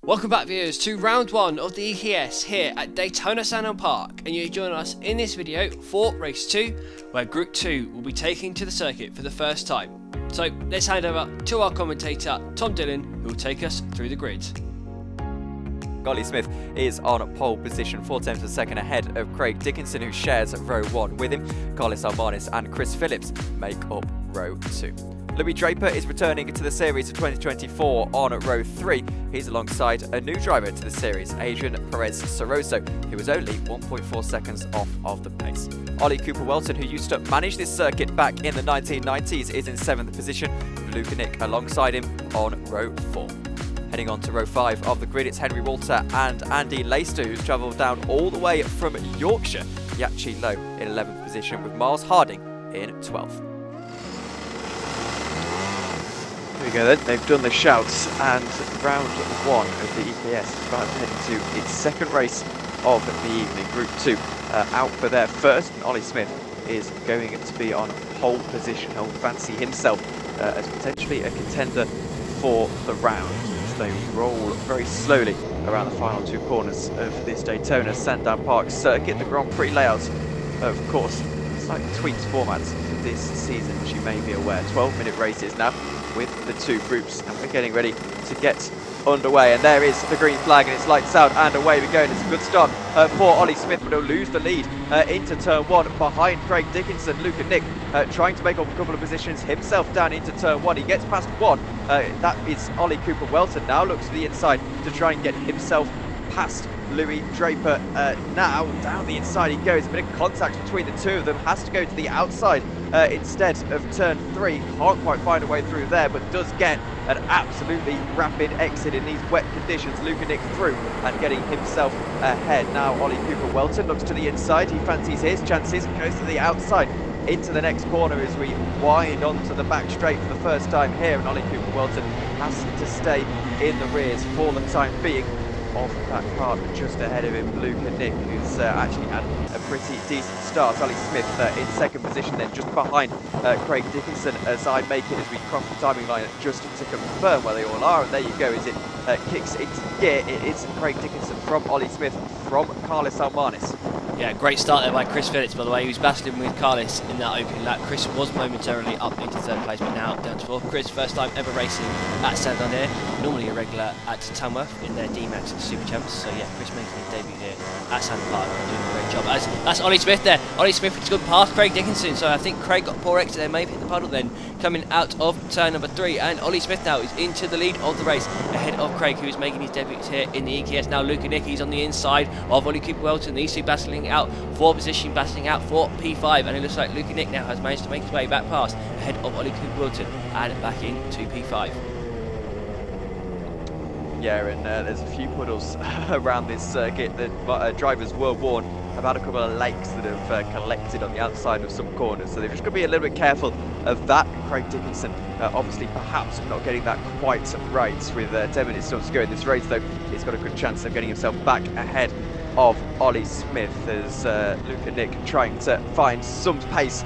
Welcome back, viewers, to round 1 of the EKS here at Daytona Sandown Park, and you join us in this video for race 2, where Group 2 will be taking to the circuit for the first time. So let's hand over to our commentator Tom Dillon, who will take us through the grid. Olly Smith is on pole position, 4 tenths of a second ahead of Craig Dickinson, who shares row 1 with him. Karlis Elmanis and Chris Phillips make up row 2. Louis Draper is returning to the series of 2024 on row 3. He's alongside a new driver to the series, Adrian Perez-Soroso, who was only 1.4 seconds off of the pace. Olly Cooper-Welton, who used to manage this circuit back in the 1990s, is in 7th position, with Luke Nick alongside him on row 4. Heading on to row 5 of the grid, it's Henry Walter and Andy Laister, who's travelled down all the way from Yorkshire. Yachi Low in 11th position, with Miles Harding in 12th. There we go then, they've done the shouts, and round 1 of the EKS is about to head into its second race of the evening. Group 2 out for their first, and Olly Smith is going to be on pole position. He'll fancy himself as potentially a contender for the round as they roll very slowly around the final 2 corners of this Daytona Sandown Park circuit. The Grand Prix layout, of course, slightly tweaked formats for this season, as you may be aware. 12-minute races now with the 2 groups, and we're getting ready to get underway, and there is the green flag, and it's lights out and away we go. And it's a good start for Olly Smith, but he'll lose the lead into turn 1 behind Craig Dickinson. Luke and Nick trying to make up a couple of positions himself down into turn 1. He gets past 1, that is Olly Cooper-Welton, now looks to the inside to try and get himself past Louis Draper. Now down the inside he goes. A bit of contact between the 2 of them, has to go to the outside instead of turn 3. Can't quite find a way through there, but does get an absolutely rapid exit in these wet conditions. Luke and Nick through and getting himself ahead. Now Olly Cooper-Welton looks to the inside, he fancies his chances, goes to the outside into the next corner as we wind onto the back straight for the first time here, and Olly Cooper-Welton has to stay in the rears for the time being of that car just ahead of him. Luke and Nick, who's actually had a pretty decent start. Olly Smith in 2nd position, then just behind Craig Dickinson as I make it, as we cross the timing line just to confirm where they all are. And there you go, as it kicks into gear. It is Craig Dickinson from Olly Smith from Karlis Elmanis. Yeah, great start there by Chris Phillips, by the way. He was battling with Karlis in that opening lap. Chris was momentarily up into 3rd place, but now down to 4th. Chris, first time ever racing at Sandown here. Normally a regular at Tamworth in their DMAX SuperChamps. So yeah, Chris making his debut here at Sandown Park and doing a great job. That's Olly Smith there. Olly Smith has gone past Craig Dickinson, so I think Craig got poor exit there, maybe hit the puddle then, coming out of turn number 3. And Olly Smith now is into the lead of the race, ahead of Craig, who is making his debut here in the EKS. Now Luke and Nick, he's on the inside of Olly Cooper-Welton. These 2 battling out for position, battling out for P5, and it looks like Luke and Nick now has managed to make his way back past, ahead of Olly Cooper-Welton and back into P5. Yeah, and there's a few puddles around this circuit that drivers were warned about, a couple of lakes that have collected on the outside of some corners, so they've just got to be a little bit careful of that. Craig Dickinson obviously perhaps not getting that quite right with 10 minutes still to go in this race, though he's got a good chance of getting himself back ahead of Olly Smith as Luke and Nick trying to find some pace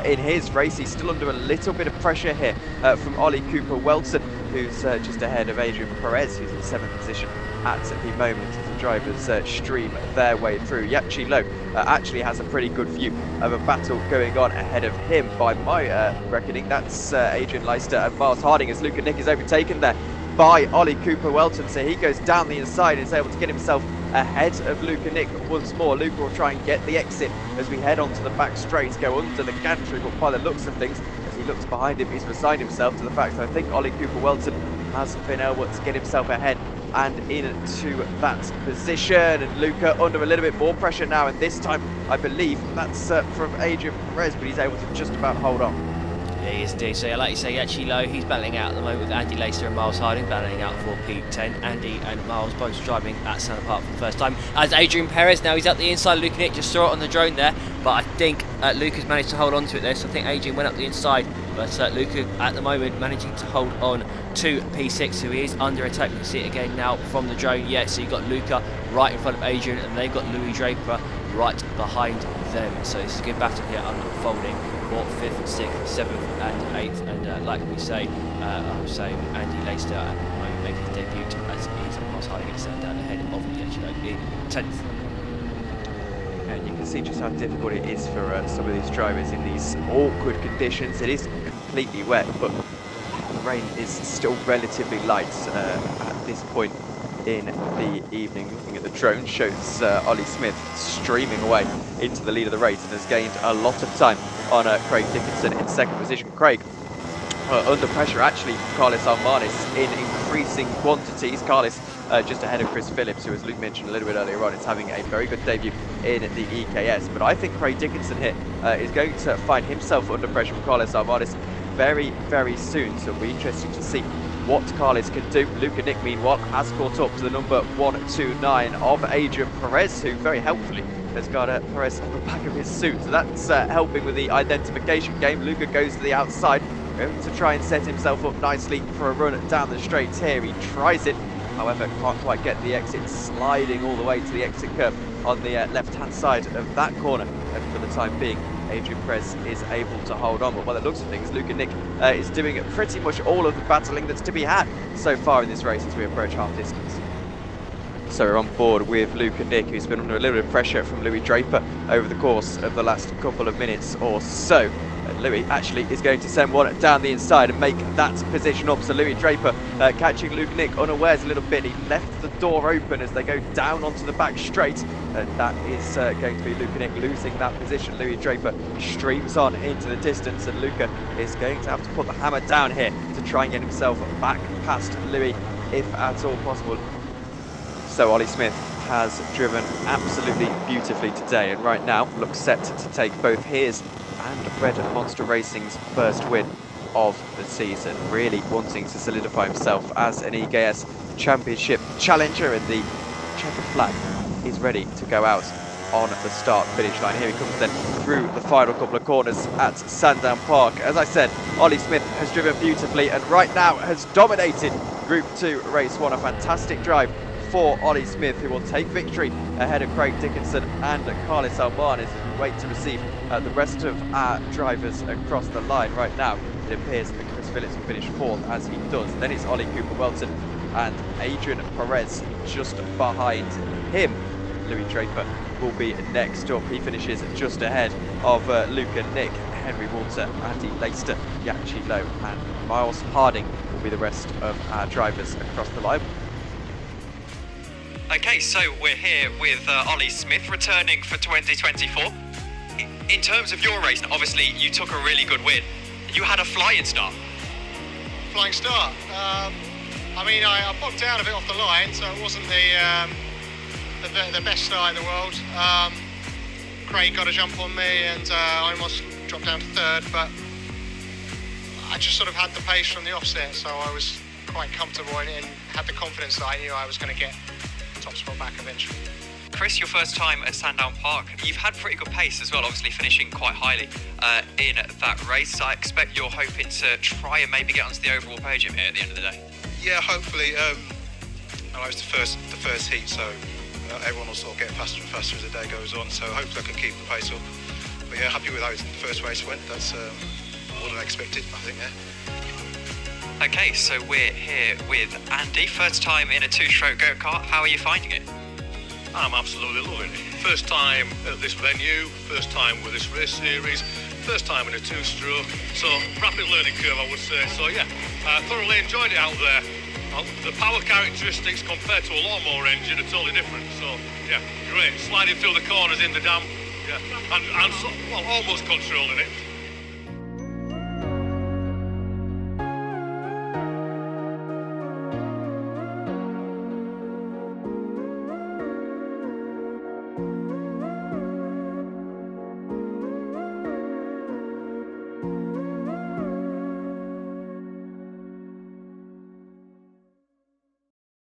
in his race. He's still under a little bit of pressure here from Olly Cooper-Welton, who's just ahead of Adrian Perez, who's in 7th position at the moment as the drivers stream their way through. Yachi Low actually has a pretty good view of a battle going on ahead of him by my reckoning. That's Adrian Laister and Miles Harding, as Luke and Nick is overtaken there by Olly Cooper-Welton, so he goes down the inside and is able to get himself ahead of Luke and Nick once more. Luke will try and get the exit as we head onto the back straight, go under the gantry, but by the looks of things, as he looks behind him, he's resigned himself to the fact that I think Olly Cooper-Welton has been able to get himself ahead and into that position, and Luca under a little bit more pressure now, and this time I believe that's from Adrian Perez, but he's able to just about hold on. Yeah, he is indeed. So, like you say, Yachi Low, he's battling out at the moment with Andy Laister and Miles Harding battling out for P10. Andy and Miles both driving at Sandown Park for the first time. As Adrian Perez now, he's up the inside. Luke and Nick just saw it on the drone there, but I think Luke has managed to hold on to it there. So I think Adrian went up the inside, but Luca at the moment managing to hold on to P6, who he is under attack. You can see it again now from the drone. Yeah, so you've got Luca right in front of Adrian, and they've got Louis Draper right behind them. So it's a good battle here unfolding for 5th, 6th, 7th and 8th, and like we say, I'm saying Andy Laister at the moment making his debut as he's on Miles Harding Sandown ahead of Esher in 10th. And you can see just how difficult it is for some of these drivers in these awkward conditions. It is completely wet, but the rain is still relatively light at this point in the evening. Looking at the drone shows Olly Smith streaming away into the lead of the race and has gained a lot of time on Craig Dickinson in second position. Craig under pressure actually from Karlis Elmanis in increasing quantities. Karlis just ahead of Chris Phillips, who, as Luke mentioned a little bit earlier on, is having a very good debut in the EKS. But I think Craig Dickinson here is going to find himself under pressure from Karlis Elmanis very, very soon. So it'll be interesting to see what Karlis can do. Luke and Nick, meanwhile, has caught up to the number 129 of Adrian Perez, who very helpfully has got Perez on the back of his suit. So that's helping with the identification game. Luca goes to the outside, going to try and set himself up nicely for a run down the straights here. He tries it, however, can't quite get the exit, sliding all the way to the exit curb on the left-hand side of that corner. And for the time being, Adrian Perez is able to hold on. But by the looks of things, Luke and Nick is doing pretty much all of the battling that's to be had so far in this race as we approach half distance. So we're on board with Luke and Nick, who's been under a little bit of pressure from Louis Draper over the course of the last couple of minutes or so. Louis actually is going to send one down the inside and make that position up. So Louis Draper catching Luke and Nick unawares a little bit. He left the door open as they go down onto the back straight, and that is going to be Luke and Nick losing that position. Louis Draper streams on into the distance, and Luca is going to have to put the hammer down here to try and get himself back past Louis, if at all possible. So Olly Smith has driven absolutely beautifully today, and right now looks set to take both his and Red Monster Racing's first win of the season, really wanting to solidify himself as an EKS Championship challenger, and the checkered flag is ready to go out on the start-finish line. Here he comes then through the final couple of corners at Sandown Park. As I said, Olly Smith has driven beautifully and right now has dominated Group 2 Race 1. A fantastic drive for Olly Smith, who will take victory ahead of Craig Dickinson and Karlis Elmanis as we wait to receive the rest of our drivers across the line. Right now, it appears that Chris Phillips will finish fourth, as he does. Then it's Ollie Cooper-Welton and Adrian Perez just behind him. Louis Draper will be next up. He finishes just ahead of Luke and Nick. Henry Walter, Andy Leister, Yachi Lowe and Miles Harding will be the rest of our drivers across the line. Okay, so we're here with Olly Smith returning for 2024. In terms of your race, obviously you took a really good win. You had a flying start. Flying start? I mean, I bogged down a bit off the line, so it wasn't the best start in the world. Craig got a jump on me and I almost dropped down to third, but I just sort of had the pace from the offset, so I was quite comfortable and had the confidence that I knew I was going to get top spot back eventually. Chris, your first time at Sandown Park. You've had pretty good pace as well, obviously finishing quite highly in that race. I expect you're hoping to try and maybe get onto the overall podium here at the end of the day. Yeah, hopefully. I was the first heat, so everyone will sort of get faster and faster as the day goes on, so hopefully I can keep the pace up. But yeah, happy with how the first race went. That's more than I expected, I think, yeah. Okay, so we're here with Andy. First time in a two-stroke go-kart. How are you finding it? I'm absolutely loving it. First time at this venue, first time with this race series, first time in a two-stroke, so rapid learning curve, I would say. So yeah, thoroughly enjoyed it out there. The power characteristics compared to a lawnmower engine are totally different, so yeah, great. Sliding through the corners in the damp, yeah, and so, well, almost controlling it.